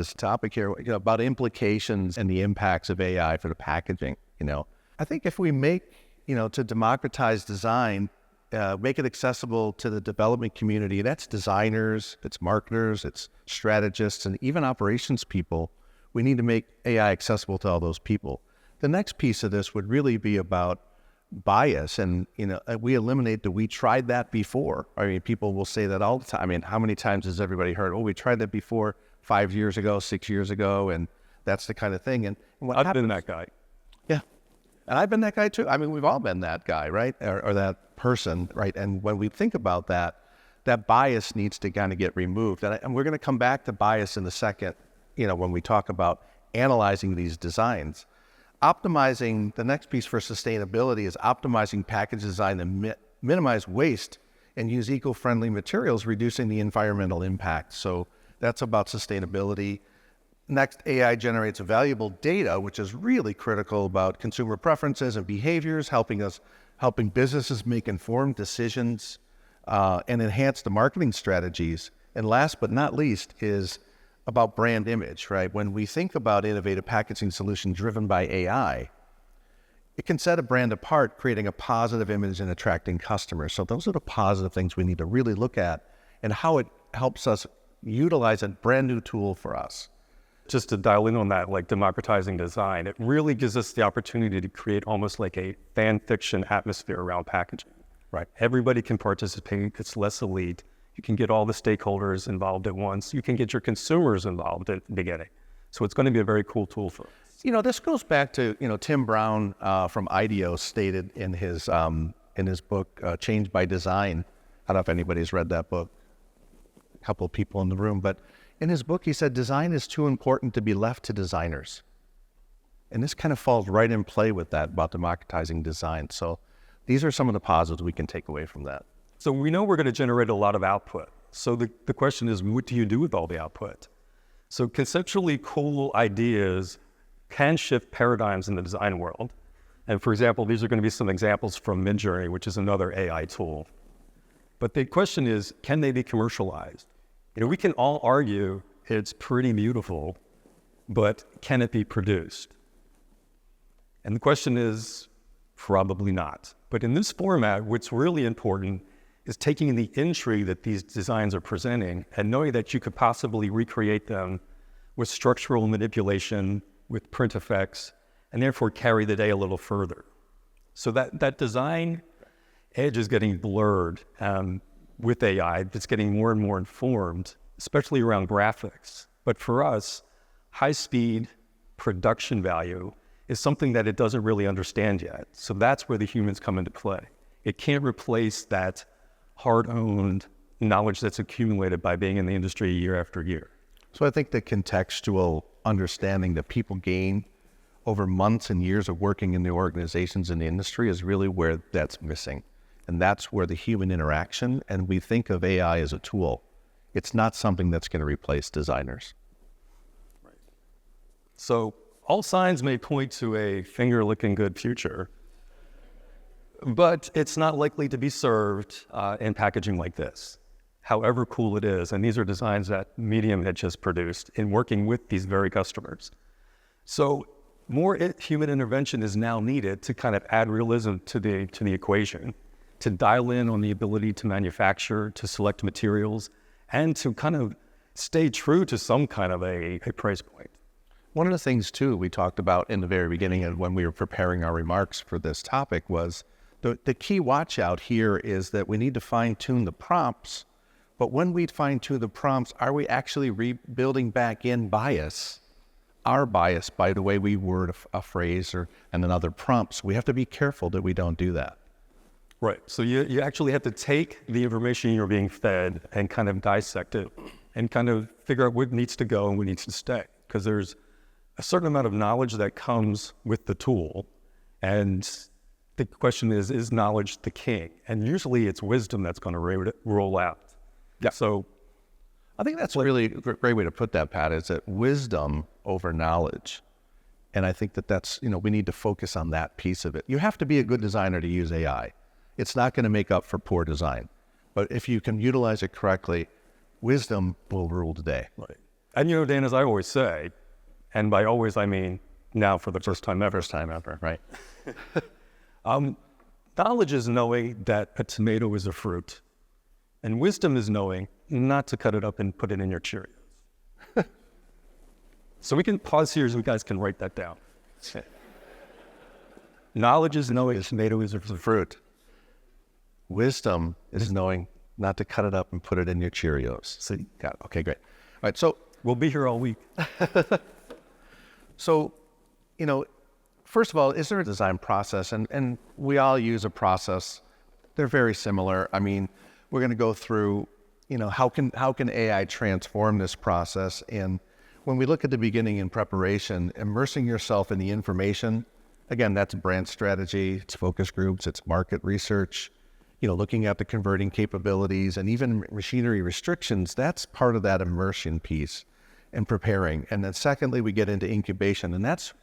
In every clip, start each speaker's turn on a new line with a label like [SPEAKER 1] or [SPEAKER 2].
[SPEAKER 1] this topic here, about implications and the impacts of AI for the packaging. I think if we make, to democratize design, make it accessible to the development community, that's designers, it's marketers, it's strategists, and even operations people. We need to make AI accessible to all those people. The next piece of this would really be about bias, and we eliminate we tried that before. I mean, people will say that all the time. I mean, how many times has everybody heard, we tried that before 5 years ago, 6 years ago, and that's the kind of thing. And what
[SPEAKER 2] I've been that guy.
[SPEAKER 1] Yeah. And I've been that guy too. I mean, we've all been that guy, right? Or that person, right? And when we think about that, that bias needs to kind of get removed. And we're going to come back to bias in a second, when we talk about analyzing these designs. Optimizing, the next piece for sustainability is optimizing package design to minimize waste and use eco-friendly materials, reducing the environmental impact. So that's about sustainability. Next, AI generates valuable data, which is really critical about consumer preferences and behaviors, helping businesses make informed decisions and enhance the marketing strategies. And last but not least is about brand image, right? When we think about innovative packaging solutions driven by AI, it can set a brand apart, creating a positive image and attracting customers. So those are the positive things we need to really look at and how it helps us utilize a brand new tool for us.
[SPEAKER 2] Just to dial in on that, like democratizing design, it really gives us the opportunity to create almost like a fan fiction atmosphere around packaging.
[SPEAKER 1] Right.
[SPEAKER 2] Everybody can participate. It's less elite. You can get all the stakeholders involved at once. You can get your consumers involved at the beginning. So it's going to be a very cool tool for us.
[SPEAKER 1] This goes back to, Tim Brown from IDEO stated in his book, Change by Design. I don't know if anybody's read that book. A couple of people in the room, but in his book, he said, design is too important to be left to designers. And this kind of falls right in play with that about democratizing design. So these are some of the positives we can take away from that.
[SPEAKER 2] So we know we're going to generate a lot of output. So the question is, what do you do with all the output? So conceptually cool ideas can shift paradigms in the design world. And for example, these are going to be some examples from Midjourney, which is another AI tool. But the question is, can they be commercialized? We can all argue it's pretty beautiful, but can it be produced? And the question is, probably not. But in this format, what's really important is taking the intrigue that these designs are presenting and knowing that you could possibly recreate them with structural manipulation, with print effects, and therefore carry the day a little further. So that design edge is getting blurred with AI. It's getting more and more informed, especially around graphics. But for us, high-speed production value is something that it doesn't really understand yet. So that's where the humans come into play. It can't replace that hard-owned knowledge that's accumulated by being in the industry year after year.
[SPEAKER 1] So I think the contextual understanding that people gain over months and years of working in the organizations in the industry is really where that's missing. And that's where the human interaction, and we think of AI as a tool. It's not something that's going to replace designers.
[SPEAKER 2] Right. So all signs may point to a finger-licking good future, but it's not likely to be served in packaging like this, however cool it is. And these are designs that Medium had just produced in working with these very customers. So more human intervention is now needed to kind of add realism to the equation, to dial in on the ability to manufacture, to select materials, and to kind of stay true to some kind of a price point.
[SPEAKER 1] One of the things, too, we talked about in the very beginning and when we were preparing our remarks for this topic was the key watch out here is that we need to fine-tune the prompts, but when we fine-tune the prompts, are we actually rebuilding back in bias, our bias by the way we word a phrase and then other prompts? We have to be careful that we don't do that.
[SPEAKER 2] Right. So you actually have to take the information you're being fed and kind of dissect it and kind of figure out what needs to go and what needs to stay. Because there's a certain amount of knowledge that comes with the tool. And the question is knowledge the king? And usually it's wisdom that's going to roll out.
[SPEAKER 1] Yeah.
[SPEAKER 2] So
[SPEAKER 1] I think that's really a great way to put that, Pat, is that wisdom over knowledge. And I think that's, we need to focus on that piece of it. You have to be a good designer to use AI. It's not going to make up for poor design. But if you can utilize it correctly, wisdom will rule the day.
[SPEAKER 2] Right. And Dan, as I always say, and by always I mean now for the first time ever.
[SPEAKER 1] First time ever, right?
[SPEAKER 2] Knowledge is knowing that a tomato is a fruit, and wisdom is knowing not to cut it up and put it in your Cheerios. So we can pause here so you guys can write that down. Knowledge is knowing a tomato is a
[SPEAKER 1] Fruit. Wisdom is knowing not to cut it up and put it in your Cheerios. See, got it. Okay, great. All right, so
[SPEAKER 2] we'll be here all week.
[SPEAKER 1] So, first of all, is there a design process? And we all use a process. They're very similar. I mean, we're going to go through, how can AI transform this process? And when we look at the beginning in preparation, immersing yourself in the information, again, that's brand strategy, it's focus groups, it's market research, looking at the converting capabilities and even machinery restrictions, that's part of that immersion piece and preparing. And then secondly, we get into incubation, and that's,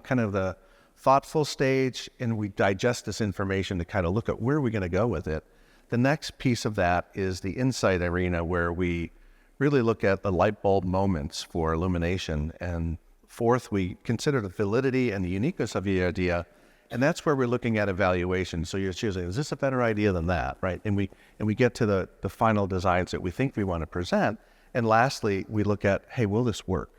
[SPEAKER 1] kind of the thoughtful stage, and we digest this information to kind of look at where are we going to go with it. The next piece of that is the insight arena, where we really look at the light bulb moments for illumination. And fourth, we consider the validity and the uniqueness of the idea, and that's where we're looking at evaluation. So you're choosing, is this a better idea than that, right? And we get to the final designs that we think we want to present. And lastly, we look at, hey, will this work?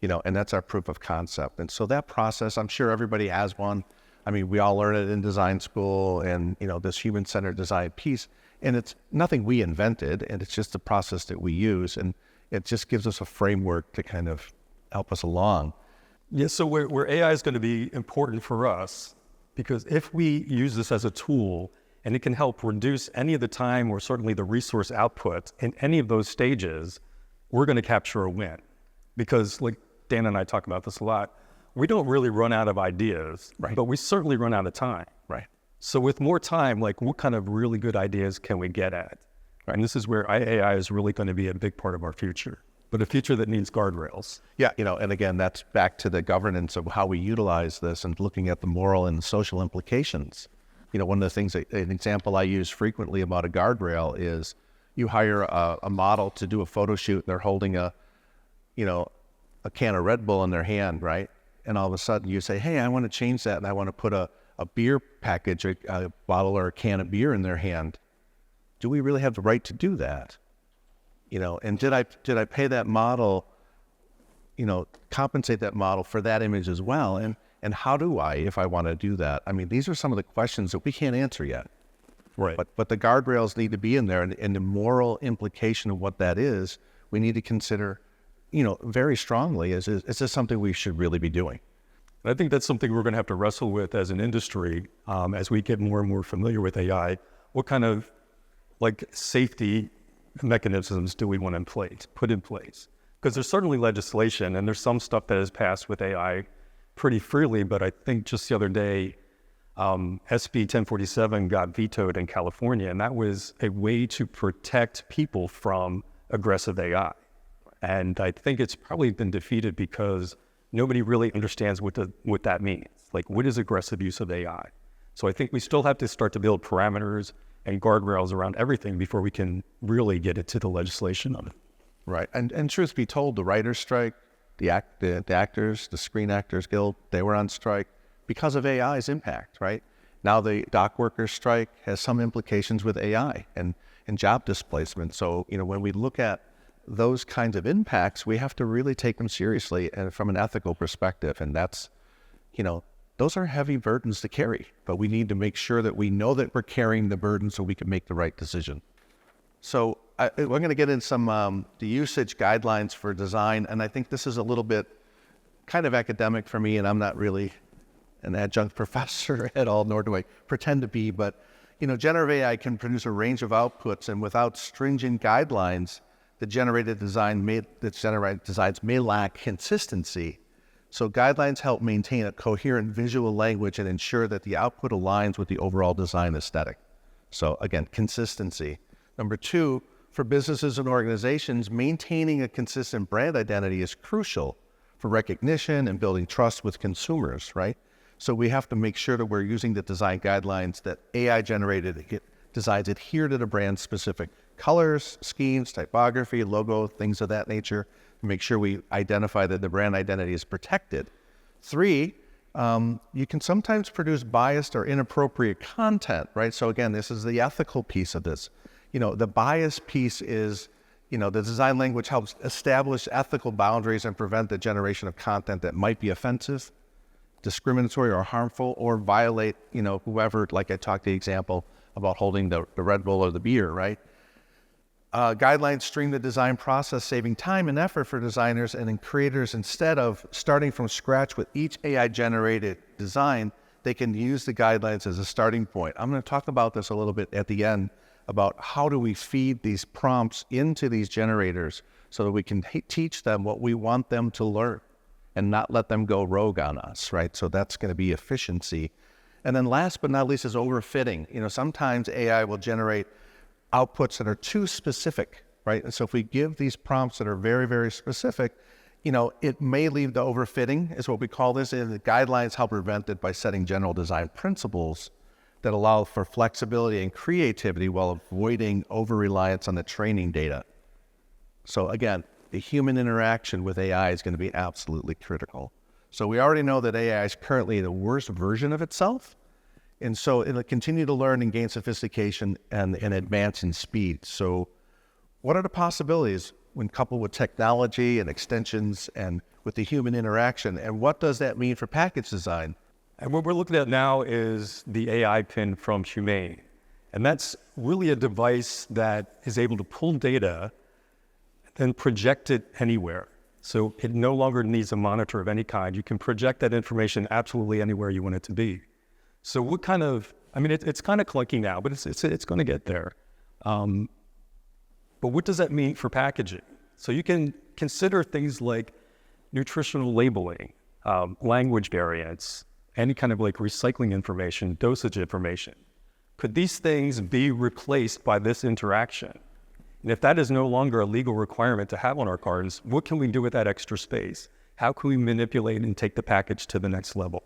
[SPEAKER 1] And that's our proof of concept. And so that process, I'm sure everybody has one. I mean, we all learn it in design school, and, this human-centered design piece. And it's nothing we invented, and it's just a process that we use. And it just gives us a framework to kind of help us along.
[SPEAKER 2] Yeah, so where AI is going to be important for us, because if we use this as a tool and it can help reduce any of the time or certainly the resource output in any of those stages, we're going to capture a win. Because like Dan and I talk about this a lot, we don't really run out of ideas,
[SPEAKER 1] right,
[SPEAKER 2] but we certainly run out of time.
[SPEAKER 1] Right.
[SPEAKER 2] So with more time, like what kind of really good ideas can we get at? Right. And this is where AI is really going to be a big part of our future, but a future that needs guardrails.
[SPEAKER 1] Yeah, and again, that's back to the governance of how we utilize this and looking at the moral and social implications. One of the things, an example I use frequently about a guardrail is you hire a model to do a photo shoot, and they're holding a can of Red Bull in their hand, right? And all of a sudden you say, hey, I want to change that, and I want to put a beer package, a bottle or a can of beer in their hand. Do we really have the right to do that? And did I pay that model, compensate that model for that image as well? And how do I, if I want to do that? I mean, these are some of the questions that we can't answer yet.
[SPEAKER 2] Right.
[SPEAKER 1] But the guardrails need to be in there, and the moral implication of what that is, we need to consider, very strongly. Is this something we should really be doing?
[SPEAKER 2] And I think that's something we're going to have to wrestle with as an industry as we get more and more familiar with AI. What kind of safety mechanisms do we want to put in place? Because there's certainly legislation, and there's some stuff that has passed with AI pretty freely, but I think just the other day, SB 1047 got vetoed in California, and that was a way to protect people from aggressive AI. And I think it's probably been defeated because nobody really understands what that means. What is aggressive use of AI? So I think we still have to start to build parameters and guardrails around everything before we can really get it to the legislation of it.
[SPEAKER 1] Right. And truth be told, the writers' strike, the actors, the Screen Actors Guild, they were on strike because of AI's impact, right? Now the dock workers' strike has some implications with AI and job displacement. So, when we look at those kinds of impacts, we have to really take them seriously and from an ethical perspective. And that's, those are heavy burdens to carry, but we need to make sure that we know that we're carrying the burden so we can make the right decision. So we're going to get in some the usage guidelines for design, and I think this is a little bit kind of academic for me, and I'm not really an adjunct professor at all, nor do I pretend to be, but generative AI can produce a range of outputs, and without stringent guidelines, the generated designs may lack consistency. So guidelines help maintain a coherent visual language and ensure that the output aligns with the overall design aesthetic. So again, consistency. Number two, for businesses and organizations, maintaining a consistent brand identity is crucial for recognition and building trust with consumers, right? So we have to make sure that we're using the design guidelines that AI-generated designs adhere to the brand-specific colors, schemes, typography, logo, things of that nature. make sure we identify that the brand identity is protected. 3, you can sometimes produce biased or inappropriate content, right? So again, this is the ethical piece of this. The bias piece is, the design language helps establish ethical boundaries and prevent the generation of content that might be offensive, discriminatory, or harmful, or violate, whoever, like I talked the example about holding the Red Bull or the beer, right? Guidelines stream the design process, saving time and effort for designers and creators. Instead of starting from scratch with each AI-generated design, they can use the guidelines as a starting point. I'm going to talk about this a little bit at the end, about how do we feed these prompts into these generators so that we can teach them what we want them to learn and not let them go rogue on us, right? So that's going to be efficiency. And then last but not least is overfitting. Sometimes AI will generate outputs that are too specific, right? And so if we give these prompts that are very, very specific, it may lead to overfitting, is what we call this, and the guidelines help prevent it by setting general design principles that allow for flexibility and creativity while avoiding over-reliance on the training data. So again, the human interaction with AI is going to be absolutely critical. So we already know that AI is currently the worst version of itself, and so it'll continue to learn and gain sophistication and advance in speed. So what are the possibilities when coupled with technology and extensions and with the human interaction, and what does that mean for package design?
[SPEAKER 2] And what we're looking at now is the AI pin from Humane. And that's really a device that is able to pull data and project it anywhere. So it no longer needs a monitor of any kind. You can project that information absolutely anywhere you want it to be. So what kind of, it's kind of clunky now, but it's going to get there. But what does that mean for packaging? So you can consider things like nutritional labeling, language variants, any kind of recycling information, dosage information. Could these things be replaced by this interaction? And if that is no longer a legal requirement to have on our cartons, what can we do with that extra space? How can we manipulate and take the package to the next level?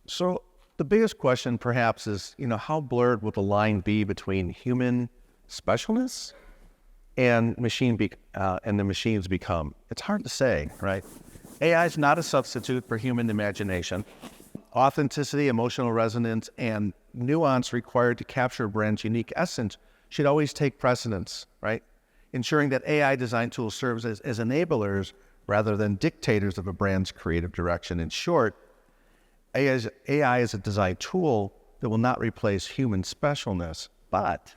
[SPEAKER 1] So the biggest question perhaps is, how blurred will the line be between human specialness and the machines become? It's hard to say, right? AI is not a substitute for human imagination. Authenticity, emotional resonance, and nuance required to capture a brand's unique essence should always take precedence, right? Ensuring that AI design tools serve as enablers rather than dictators of a brand's creative direction. In short, AI is a design tool that will not replace human specialness, but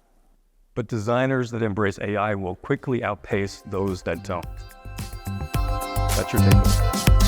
[SPEAKER 2] designers that embrace AI will quickly outpace those that don't. That's your takeaway.